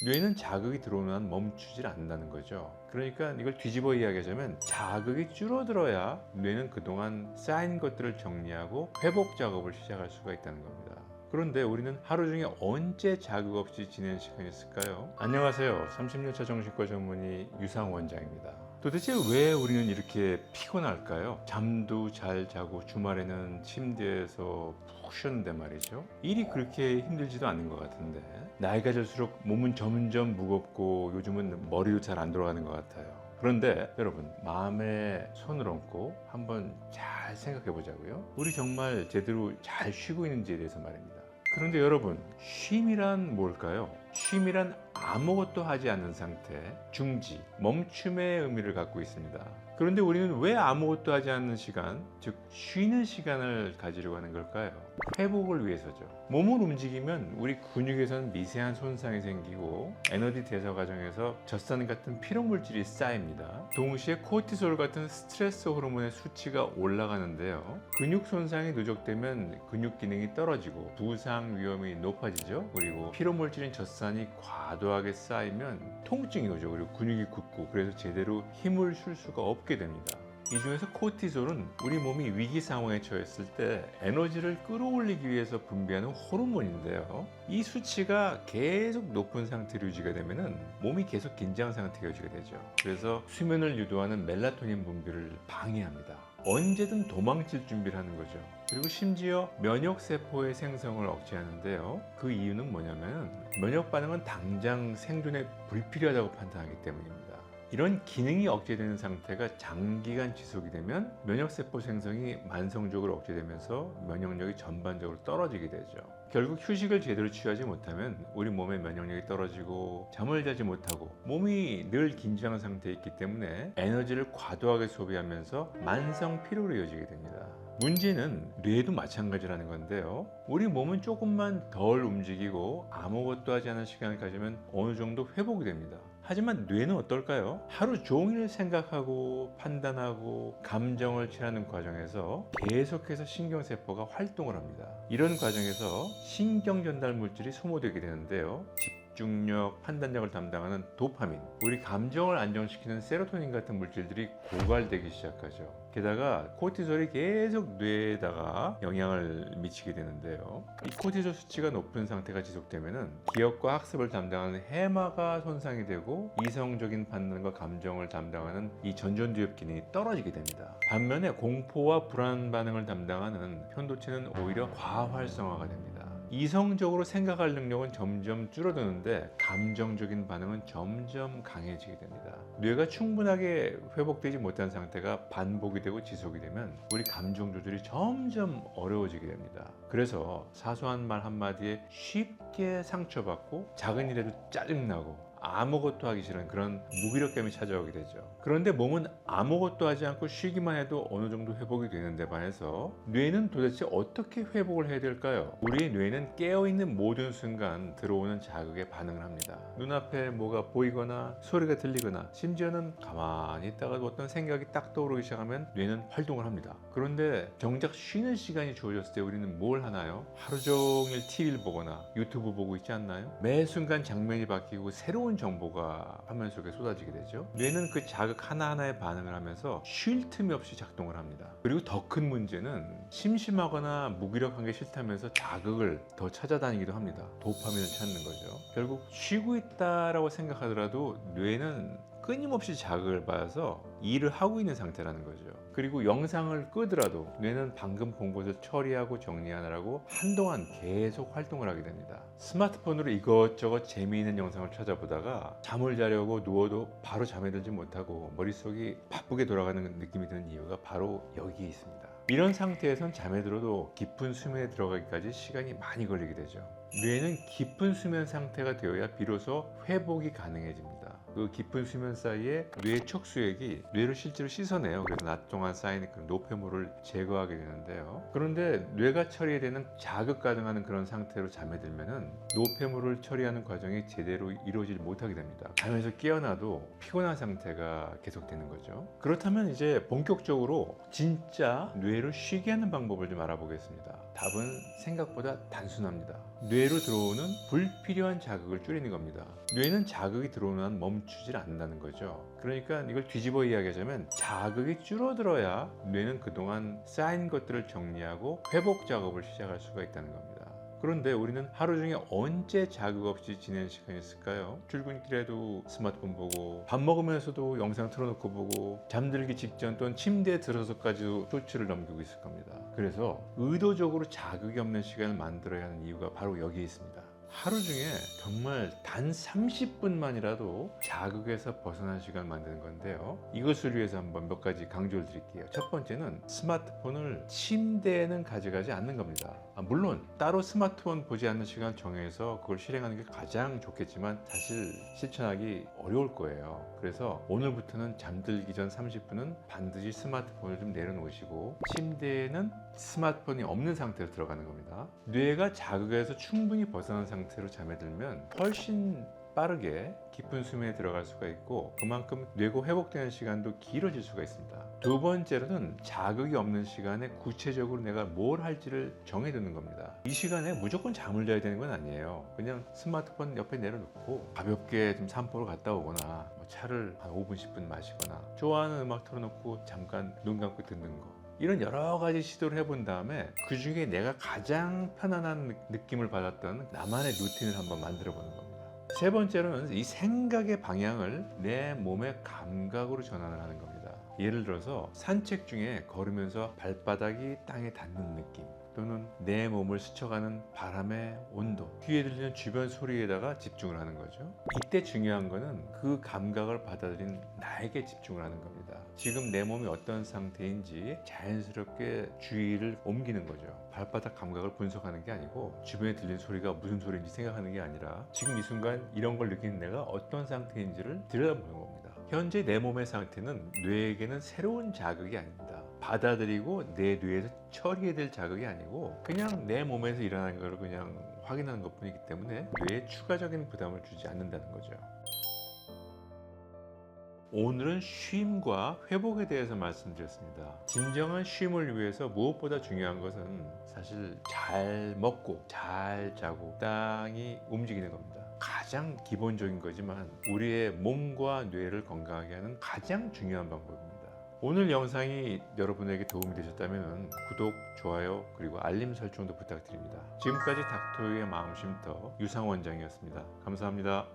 뇌는 자극이 들어오는 한 멈추질 않는다는 거죠. 그러니까 이걸 뒤집어 이야기하자면 자극이 줄어들어야 뇌는 그동안 쌓인 것들을 정리하고 회복 작업을 시작할 수가 있다는 겁니다. 그런데 우리는 하루 중에 언제 자극 없이 지내는 시간이 있을까요? 안녕하세요. 30년차 정신과 전문의 유상 원장입니다. 도대체 왜 우리는 이렇게 피곤할까요? 잠도 잘 자고 주말에는 침대에서 푹 쉬었는데 말이죠. 일이 그렇게 힘들지도 않은 것 같은데 나이가 들수록 몸은 점점 무겁고 요즘은 머리도 잘 안 돌아가는 것 같아요. 그런데 여러분, 마음에 손을 얹고 한번 잘 생각해 보자고요. 우리 정말 제대로 잘 쉬고 있는지에 대해서 말입니다. 그런데 여러분, 쉼이란 뭘까요? 쉼이란 아무것도 하지 않는 상태, 중지, 멈춤의 의미를 갖고 있습니다. 그런데 우리는 왜 아무것도 하지 않는 시간, 즉 쉬는 시간을 가지려고 하는 걸까요? 회복을 위해서죠. 몸을 움직이면 우리 근육에서는 미세한 손상이 생기고 에너지 대사 과정에서 젖산 같은 피로 물질이 쌓입니다. 동시에 코티솔 같은 스트레스 호르몬의 수치가 올라가는데요. 근육 손상이 누적되면 근육 기능이 떨어지고 부상 위험이 높아지죠. 그리고 피로 물질인 젖산이 과도하게 쌓이면 통증이 오죠. 그리고 근육이 굳고 그래서 제대로 힘을 쉴 수가 없게 됩니다. 이 중에서 코티솔은 우리 몸이 위기 상황에 처했을 때 에너지를 끌어올리기 위해서 분비하는 호르몬인데요. 이 수치가 계속 높은 상태로 유지가 되면은 몸이 계속 긴장 상태가 유지가 되죠. 그래서 수면을 유도하는 멜라토닌 분비를 방해합니다. 언제든 도망칠 준비를 하는 거죠. 그리고 심지어 면역세포의 생성을 억제하는데요. 그 이유는 뭐냐면 면역 반응은 당장 생존에 불필요하다고 판단하기 때문입니다. 이런 기능이 억제되는 상태가 장기간 지속이 되면 면역세포 생성이 만성적으로 억제되면서 면역력이 전반적으로 떨어지게 되죠. 결국 휴식을 제대로 취하지 못하면 우리 몸의 면역력이 떨어지고 잠을 자지 못하고 몸이 늘 긴장 상태에 있기 때문에 에너지를 과도하게 소비하면서 만성 피로로 이어지게 됩니다. 문제는 뇌도 마찬가지라는 건데요. 우리 몸은 조금만 덜 움직이고 아무것도 하지 않은 시간을 가지면 어느 정도 회복이 됩니다. 하지만 뇌는 어떨까요? 하루 종일 생각하고 판단하고 감정을 취하는 과정에서 계속해서 신경세포가 활동을 합니다. 이런 과정에서 신경전달 물질이 소모되게 되는데요. 집중력, 판단력을 담당하는 도파민, 우리 감정을 안정시키는 세로토닌 같은 물질들이 고갈되기 시작하죠. 게다가 코티솔이 계속 뇌에다가 영향을 미치게 되는데요. 이 코티솔 수치가 높은 상태가 지속되면은 기억과 학습을 담당하는 해마가 손상이 되고 이성적인 판단과 감정을 담당하는 이 전전두엽 기능이 떨어지게 됩니다. 반면에 공포와 불안 반응을 담당하는 편도체는 오히려 과활성화가 됩니다. 이성적으로 생각할 능력은 점점 줄어드는데 감정적인 반응은 점점 강해지게 됩니다. 뇌가 충분하게 회복되지 못한 상태가 반복이 되고 지속이 되면 우리 감정 조절이 점점 어려워지게 됩니다. 그래서 사소한 말 한마디에 쉽게 상처받고 작은 일에도 짜증나고 아무것도 하기 싫은 그런 무기력감이 찾아오게 되죠. 그런데 몸은 아무것도 하지 않고 쉬기만 해도 어느 정도 회복이 되는데 반해서 뇌는 도대체 어떻게 회복을 해야 될까요? 우리의 뇌는 깨어있는 모든 순간 들어오는 자극에 반응을 합니다. 눈앞에 뭐가 보이거나 소리가 들리거나 심지어는 가만히 있다가 어떤 생각이 딱 떠오르기 시작하면 뇌는 활동을 합니다. 그런데 정작 쉬는 시간이 주어졌을 때 우리는 뭘 하나요? 하루 종일 TV를 보거나 유튜브 보고 있지 않나요? 매 순간 장면이 바뀌고 새로운 정보가 화면 속에 쏟아지게 되죠. 뇌는 그 자극 하나하나에 반응을 하면서 쉴 틈이 없이 작동을 합니다. 그리고 더 큰 문제는 심심하거나 무기력한 게 싫다면서 자극을 더 찾아다니기도 합니다. 도파민을 찾는 거죠. 결국 쉬고 있다라고 생각하더라도 뇌는 끊임없이 자극을 받아서 일을 하고 있는 상태라는 거죠. 그리고 영상을 끄더라도 뇌는 방금 본 것을 처리하고 정리하느라고 한동안 계속 활동을 하게 됩니다. 스마트폰으로 이것저것 재미있는 영상을 찾아보다가 잠을 자려고 누워도 바로 잠에 들지 못하고 머릿속이 바쁘게 돌아가는 느낌이 드는 이유가 바로 여기에 있습니다. 이런 상태에선 잠에 들어도 깊은 수면에 들어가기까지 시간이 많이 걸리게 되죠. 뇌는 깊은 수면 상태가 되어야 비로소 회복이 가능해집니다. 그 깊은 수면 사이에 뇌 척수액이 뇌를 실제로 씻어내요. 그래서 낮 동안 쌓이는 그런 노폐물을 제거하게 되는데요. 그런데 뇌가 처리되는 자극 가능한 그런 상태로 잠에 들면은 노폐물을 처리하는 과정이 제대로 이루어지지 못하게 됩니다. 잠에서 깨어나도 피곤한 상태가 계속되는 거죠. 그렇다면 이제 본격적으로 진짜 뇌를 쉬게 하는 방법을 좀 알아보겠습니다. 답은 생각보다 단순합니다. 뇌로 들어오는 불필요한 자극을 줄이는 겁니다. 뇌는 자극이 들어오는 한 멈추질 않는다는 거죠. 그러니까 이걸 뒤집어 이야기하자면 자극이 줄어들어야 뇌는 그동안 쌓인 것들을 정리하고 회복 작업을 시작할 수가 있다는 겁니다. 그런데 우리는 하루 중에 언제 자극 없이 지내는 시간이 있을까요? 출근길에도 스마트폰 보고, 밥 먹으면서도 영상 틀어놓고 보고, 잠들기 직전 또는 침대에 들어서까지도 쇼츠를 넘기고 있을 겁니다. 그래서 의도적으로 자극이 없는 시간을 만들어야 하는 이유가 바로 여기에 있습니다. 하루 중에 정말 단 30분만이라도 자극에서 벗어난 시간을 만드는 건데요. 이것을 위해서 한번 몇 가지 강조를 드릴게요. 첫 번째는 스마트폰을 침대에는 가져가지 않는 겁니다. 물론 따로 스마트폰 보지 않는 시간을 정해서 그걸 실행하는 게 가장 좋겠지만 사실 실천하기 어려울 거예요. 그래서 오늘부터는 잠들기 전 30분은 반드시 스마트폰을 좀 내려놓으시고 침대에는 스마트폰이 없는 상태로 들어가는 겁니다. 뇌가 자극에서 충분히 벗어난 상태로 잠에 들면 훨씬 빠르게 깊은 수면에 들어갈 수가 있고 그만큼 뇌가 회복되는 시간도 길어질 수가 있습니다. 두 번째로는 자극이 없는 시간에 구체적으로 내가 뭘 할지를 정해두는 겁니다. 이 시간에 무조건 잠을 자야 되는 건 아니에요. 그냥 스마트폰 옆에 내려놓고 가볍게 좀 산보를 갔다 오거나 차를 한 5분 10분 마시거나 좋아하는 음악 틀어놓고 잠깐 눈 감고 듣는 거, 이런 여러 가지 시도를 해본 다음에 그 중에 내가 가장 편안한 느낌을 받았던 나만의 루틴을 한번 만들어 보는 겁니다. 세 번째로는 이 생각의 방향을 내 몸의 감각으로 전환을 하는 겁니다. 예를 들어서 산책 중에 걸으면서 발바닥이 땅에 닿는 느낌, 또는 내 몸을 스쳐가는 바람의 온도, 귀에 들리는 주변 소리에다가 집중을 하는 거죠. 이때 중요한 거는 그 감각을 받아들인 나에게 집중을 하는 겁니다. 지금 내 몸이 어떤 상태인지 자연스럽게 주의를 옮기는 거죠. 발바닥 감각을 분석하는 게 아니고 주변에 들리는 소리가 무슨 소리인지 생각하는 게 아니라 지금 이 순간 이런 걸 느끼는 내가 어떤 상태인지를 들여다보는 겁니다. 현재 내 몸의 상태는 뇌에게는 새로운 자극이 아닙니다. 받아들이고 내 뇌에서 처리해야 될 자극이 아니고 그냥 내 몸에서 일어나는 걸 그냥 확인하는 것뿐이기 때문에 뇌에 추가적인 부담을 주지 않는다는 거죠. 오늘은 쉼과 회복에 대해서 말씀드렸습니다. 진정한 쉼을 위해서 무엇보다 중요한 것은 사실 잘 먹고 잘 자고 적당히 움직이는 겁니다. 가장 기본적인 거지만 우리의 몸과 뇌를 건강하게 하는 가장 중요한 방법입니다. 오늘 영상이 여러분에게 도움이 되셨다면 구독, 좋아요, 그리고 알림 설정도 부탁드립니다. 지금까지 닥터유의 마음쉼터 유상원장이었습니다. 감사합니다.